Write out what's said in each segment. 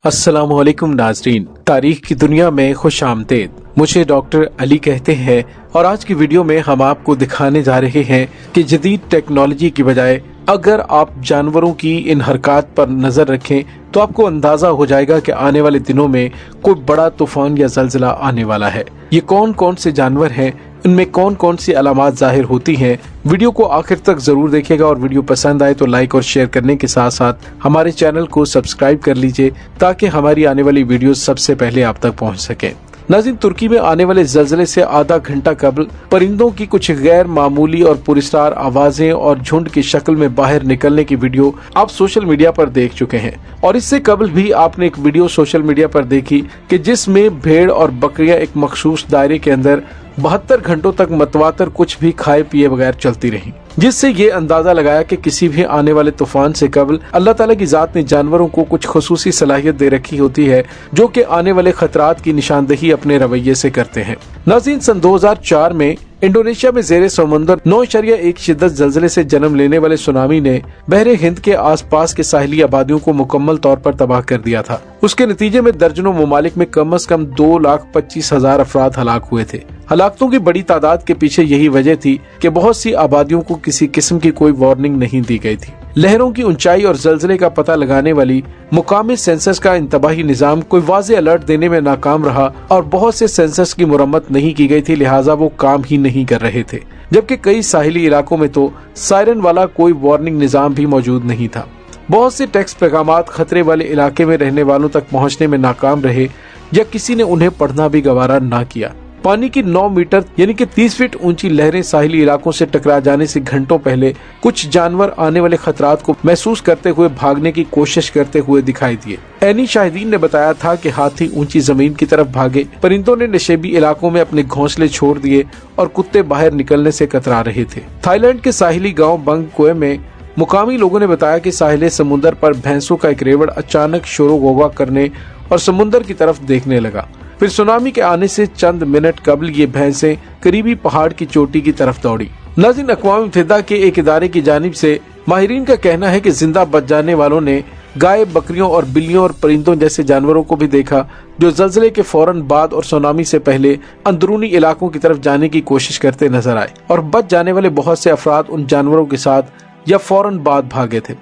अस्सलाम वालेकुम नाजरीन, तारीख की दुनिया में खुश आमदीद। मुझे डॉक्टर अली कहते हैं और आज की वीडियो में हम आपको दिखाने जा रहे हैं कि जदीद टेक्नोलॉजी की बजाय अगर आप जानवरों की इन हरकत पर नजर रखें तो आपको अंदाजा हो जाएगा कि आने वाले दिनों में कोई बड़ा तूफान या जलजिला आने वाला है। ये कौन कौन से जानवर हैं, इनमें कौन कौन सी अलामात जाहिर होती हैं। वीडियो को आखिर तक जरूर देखिएगा और वीडियो पसंद आए तो लाइक और शेयर करने के साथ साथ हमारे चैनल को सब्सक्राइब कर लीजिए ताकि हमारी आने वाली वीडियो सबसे पहले आप तक पहुंच सके। नाज़रीन, तुर्की में आने वाले जलजले से आधा घंटा कबल परिंदों की कुछ गैर मामूली और पुरस्कार आवाजें और झुंड की शक्ल में बाहर निकलने की वीडियो आप सोशल मीडिया पर देख चुके हैं। और इससे कबल भी आपने एक वीडियो सोशल मीडिया पर देखी कि जिसमें भेड़ और बकरियां एक मखसूस दायरे के अंदर 72 घंटों तक मतवातर कुछ भी खाए पिए बगैर चलती रहीं, जिससे ये अंदाजा लगाया कि किसी भी आने वाले तूफान से कबल अल्लाह ताला की जात ने जानवरों को कुछ खुसूसी सलाहियत दे रखी होती है जो कि आने वाले खतरात की निशानदही अपने रवैये से करते हैं। नाज़रीन, सन 2004 में इंडोनेशिया में जेरे समुंदर 9.1 शिद्दत जलजले से जन्म लेने वाले सुनामी ने बहरे हिंद के आसपास के साहिली आबादियों को मुकम्मल तौर पर तबाह कर दिया था। उसके नतीजे में दर्जनों ममालिक में कम से कम 2,25,000 अफराद हलाक हुए थे। हलाकतों की बड़ी तादाद के पीछे यही वजह थी कि बहुत सी आबादियों को किसी किस्म की कोई वार्निंग नहीं दी गई थी। लहरों की ऊंचाई और जलजले का पता लगाने वाली मुकामी सेंसर्स का इंतबाही निजाम कोई वाज़े अलर्ट देने में नाकाम रहा और बहुत से सेंसर्स की मुरम्मत नहीं की गई थी, लिहाजा वो काम ही नहीं कर रहे थे। जबकि कई साहिली इलाकों में तो सायरन वाला कोई वार्निंग निजाम भी मौजूद नहीं था। बहुत से टेक्स्ट पैगामात खतरे वाले इलाके में रहने वालों तक पहुँचने में नाकाम रहे या किसी ने उन्हें पढ़ना भी गवारा न किया। पानी की 9 मीटर यानी कि 30 फीट ऊंची लहरें साहिली इलाकों से टकरा जाने से घंटों पहले कुछ जानवर आने वाले खतरात को महसूस करते हुए भागने की कोशिश करते हुए दिखाई दिए। ऐनी शाहिदीन ने बताया था कि हाथी ऊंची जमीन की तरफ भागे, परिंदों ने नशेबी इलाकों में अपने घोंसले छोड़ दिए और कुत्ते बाहर निकलने से कतरा रहे थे। थाईलैंड के साहिली गाँव बंग कोए में मुकामी लोगों ने बताया कि साहिल समुद्र पर भैंसों का एक रेवड़ अचानक शोरो गोगा करने और समुद्र की तरफ देखने लगा। फिर सुनामी के आने से चंद मिनट कबल ये भैंसें करीबी पहाड़ की चोटी की तरफ दौड़ी। नाज़रीन, अक़वाम मुत्तहिदा के एक इदारे की जानिब से माहिरीन का कहना है कि जिंदा बच जाने वालों ने गाय, बकरियों और बिल्लियों और परिंदों जैसे जानवरों को भी देखा जो जलजले के फौरन बाद और सुनामी से पहले अंदरूनी इलाकों की तरफ जाने की कोशिश करते नजर आए और बच जाने वाले बहुत से अफराद उन जानवरों के साथ या फौरन बाद भागे थे।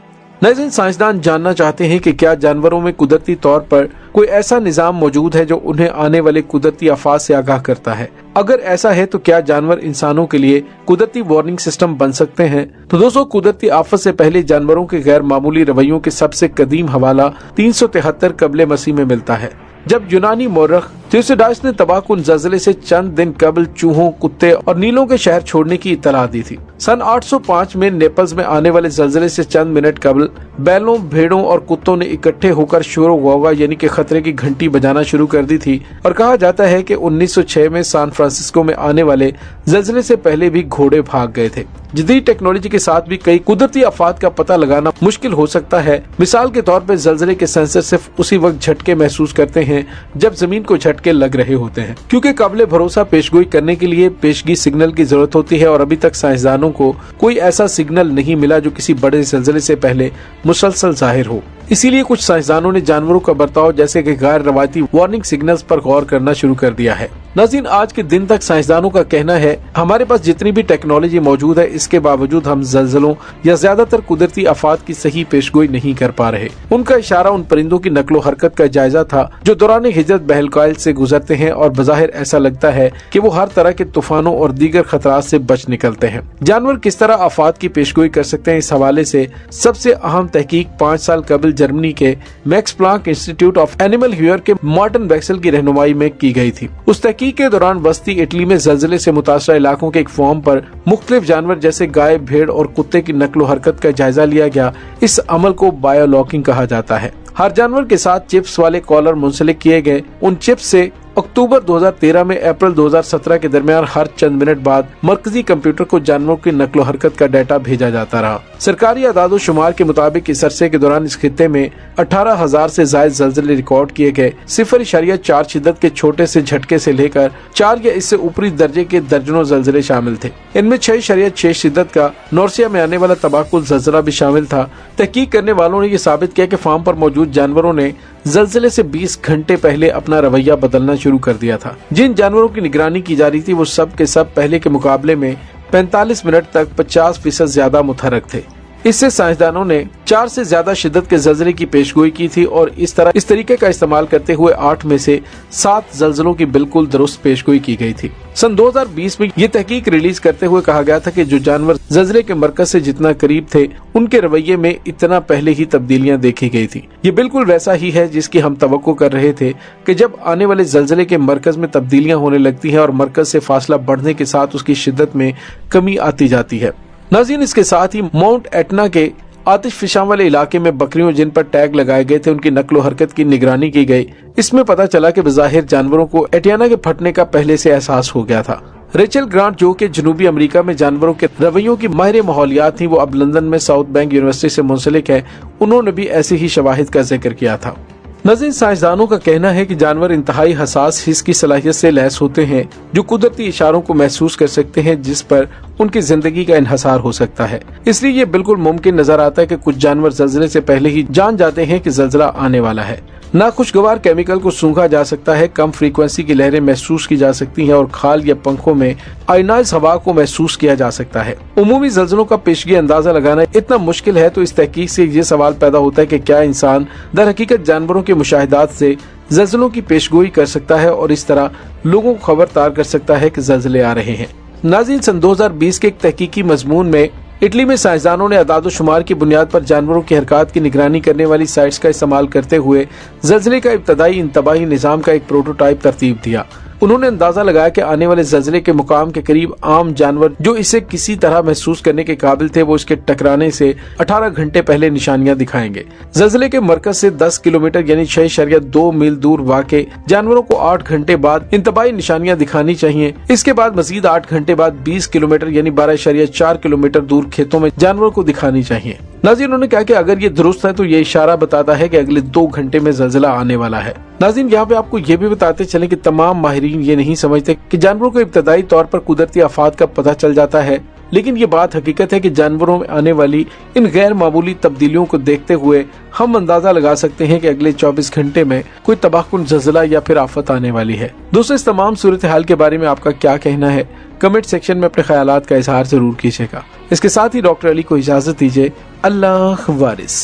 नाज़रीन, साइंसदान जानना चाहते हैं कि क्या जानवरों में कुदरती तौर पर कोई ऐसा निजाम मौजूद है जो उन्हें आने वाले कुदरती आफात से आगाह करता है। अगर ऐसा है तो क्या जानवर इंसानों के लिए कुदरती वार्निंग सिस्टम बन सकते हैं। तो दोस्तों, कुदरती आफत से पहले जानवरों के गैर मामूली रवैयों के सबसे कदीम हवाला 373 कबले मसीह में मिलता है, जब यूनानी मौरख थ्यूसिडाइड्स ने तबाहकुन जलजले से चंद दिन कबल चूहों, कुत्ते और नीलों के शहर छोड़ने की इत्तला दी थी। सन 805 में नेपल्स में आने वाले जलजले से चंद मिनट कबल बैलों, भेड़ों और कुत्तों ने इकट्ठे होकर शोरो गोगा यानी कि खतरे की घंटी बजाना शुरू कर दी थी और कहा जाता है कि 1906 में सैन फ्रांसिस्को में आने वाले जलजले से पहले भी घोड़े भाग गए थे। जदीद टेक्नोलॉजी के साथ भी कई कुदरती आफात का पता लगाना मुश्किल हो सकता है। मिसाल के तौर पर जलजले के सेंसर सिर्फ उसी वक्त झटके महसूस करते हैं जब जमीन को झटके लग रहे होते हैं, क्योंकि काबिल भरोसा पेशगोई करने के लिए पेशगी सिग्नल की जरूरत होती है और अभी तक साइंसदानों को कोई ऐसा सिग्नल नहीं मिला जो किसी बड़े जलजले से पहले मुसलसल जाहिर हो। इसीलिए कुछ साइंसदानों ने जानवरों का बर्ताव जैसे कि गैर रवायती वार्निंग सिग्नल्स पर गौर करना शुरू कर दिया है। नाज़रीन, आज के दिन तक साइंसदानों का कहना है हमारे पास जितनी भी टेक्नोलॉजी मौजूद है, इसके बावजूद हम जलजलों या ज्यादातर कुदरती आफात की सही पेशगोई नहीं कर पा रहे। उनका इशारा उन परिंदों की नकलो हरकत का जायजा था जो दौरान हिजरत बहलकाइल से गुजरते हैं और बज़ाहिर ऐसा लगता है कि वो हर तरह के तूफानों और दीगर खतरात से बच निकलते हैं। जानवर किस तरह आफात की पेशगोई कर सकते हैं, इस हवाले से सबसे अहम तहकीक 5 साल कबल जर्मनी के Max Planck Institute of animal ह्यूर के मार्टिन वैक्सेल की रहनुमाई में की गई थी। उस तहकीक के दौरान वस्ती इटली में जलजले से मुतासरा इलाकों के एक फॉर्म पर मुख्तलिफ जानवर जैसे गाय, भेड़ और कुत्ते की नकलो हरकत का जायजा लिया गया। इस अमल को बायोलॉकिंग कहा जाता है। हर जानवर के साथ चिप्स वाले कॉलर मुंसलिक किए गए। उन चिप्स से अक्टूबर 2013 में अप्रैल 2017 के दरमियान हर चंद मिनट बाद मरकजी कंप्यूटर को जानवरों की नकलो हरकत का डाटा भेजा जाता रहा। सरकारी आदाद शुमार के मुताबिक इस अरसे के दौरान इस खित्ते में 18,000 से ज्यादा ज़लज़ले रिकॉर्ड किए गए। 0.4 शिद्दत के छोटे से झटके से लेकर 4 या इससे ऊपरी दर्जे के दर्जनों ज़लज़ले शामिल थे। इनमें 6.6 शिद्दत का नॉर्सिया में आने वाला तबाकुल ज़लज़ला भी शामिल था। तहकीक करने वालों ने ये साबित किया कि फार्म पर मौजूद जानवरों ने ज़लज़ले से 20 घंटे पहले अपना रवैया बदलना शुरू कर दिया था। जिन जानवरों की निगरानी की जा रही थी वो सब के सब पहले के मुकाबले में 45 मिनट तक 50% ज्यादा मुतहरक थे। इससे साइंसदानों ने 4 से ज्यादा शिद्दत के ज़लज़ले की पेशगोई की थी और इस तरीके का इस्तेमाल करते हुए 8 में से 7 ज़लज़लों की बिल्कुल दुरुस्त पेशगोई की गई थी। सन 2020 में ये तहकीक रिलीज करते हुए कहा गया था कि जो जानवर ज़लज़ले के मरकज से जितना करीब थे उनके रवैये में इतना पहले ही तब्दीलियां देखी गई थी। ये बिल्कुल वैसा ही है जिसकी हम तवक्को कर रहे थे कि जब आने वाले ज़लज़ले के मरकज में तब्दीलियां होने लगती हैं और मरकज से फासला बढ़ने के साथ उसकी शिद्दत में कमी आती जाती है। नाज़रीन, इसके साथ ही माउंट एटना के आतिश फिशां वाले इलाके में बकरियों जिन पर टैग लगाए गए थे उनकी नकलो हरकत की निगरानी की गई। इसमें पता चला कि बज़ाहिर जानवरों को एटियाना के फटने का पहले से एहसास हो गया था। रेचल ग्रांट जो कि जनूबी अमेरिका में जानवरों के रवैयों की माहिर माहौलियात थी, वो अब लंदन में साउथ बैंक यूनिवर्सिटी से मुंसलिक है। उन्होंने भी ऐसे ही शवाहिद का जिक्र किया था। नाज़रीन, साइंसदानों का कहना है कि जानवर इंतहाई हसास हिस्स की सलाहियत से लैस होते हैं जो कुदरती इशारों को महसूस कर सकते हैं जिस पर उनकी जिंदगी का इन्हसार हो सकता है। इसलिए ये बिल्कुल मुमकिन नजर आता है कि कुछ जानवर ज़लज़ले से पहले ही जान जाते हैं कि ज़लज़ला आने वाला है। नाखुशगवार केमिकल को सूंघा जा सकता है, कम फ्रीक्वेंसी की लहरें महसूस की जा सकती हैं और खाल या पंखों में आयनाइज हवा को महसूस किया जा सकता है। उमूमी ज़लज़लों का पेशगी अंदाजा लगाना इतना मुश्किल है तो इस तहकीक से ये सवाल पैदा होता है कि क्या इंसान दर हकीकत जानवरों के मुशाहिदात से ज़लज़लों की पेशगोई कर सकता है और इस तरह लोगों को खबरदार कर सकता है कि ज़लज़ले आ रहे हैं। नाज़रीन, सन 2020 के एक तहकीकी मजमून में इटली में साइंसदानों ने अदाद शुमार की बुनियाद पर जानवरों की हरकत की निगरानी करने वाली साइट्स का इस्तेमाल करते हुए ज़लज़ले का इब्तदाई इंतबाही निज़ाम का एक प्रोटोटाइप तरतीब दिया। उन्होंने अंदाजा लगाया कि आने वाले ज़लज़ले के मुकाम के करीब आम जानवर जो इसे किसी तरह महसूस करने के काबिल थे वो इसके टकराने से 18 घंटे पहले निशानियां दिखाएंगे। ज़लज़ले के मरकज से 10 किलोमीटर यानी 6.2 मील दूर वाक़े जानवरों को 8 घंटे बाद इंतबाही निशानियां दिखानी चाहिए। इसके बाद मजीद 8 घंटे बाद 20 किलोमीटर यानी 12.4 किलोमीटर दूर खेतों में जानवरों को दिखानी चाहिए। नाज़रीन, उन्होंने कहा कि अगर ये दुरुस्त है तो ये इशारा बताता है कि अगले 2 घंटे में ज़लज़ला आने वाला है। नाज़रीन, यहाँ पे आपको ये भी बताते चले कि तमाम माहिरीन ये नहीं समझते कि जानवरों को इब्तदाई तौर पर कुदरती आफात का पता चल जाता है, लेकिन ये बात हकीकत है कि जानवरों में आने वाली इन गैर मामूली तब्दीलियों को देखते हुए हम अंदाजा लगा सकते हैं कि अगले 24 घंटे में कोई तबाहकुन ज़लज़ला या फिर आफत आने वाली है। दोस्तों, इस तमाम सूरत हाल के बारे में आपका क्या कहना है? कमेंट सेक्शन में अपने ख्यालात का इजहार जरूर कीजिएगा। इसके साथ ही डॉक्टर अली को इजाजत दीजिए। अल्लाह वारिस।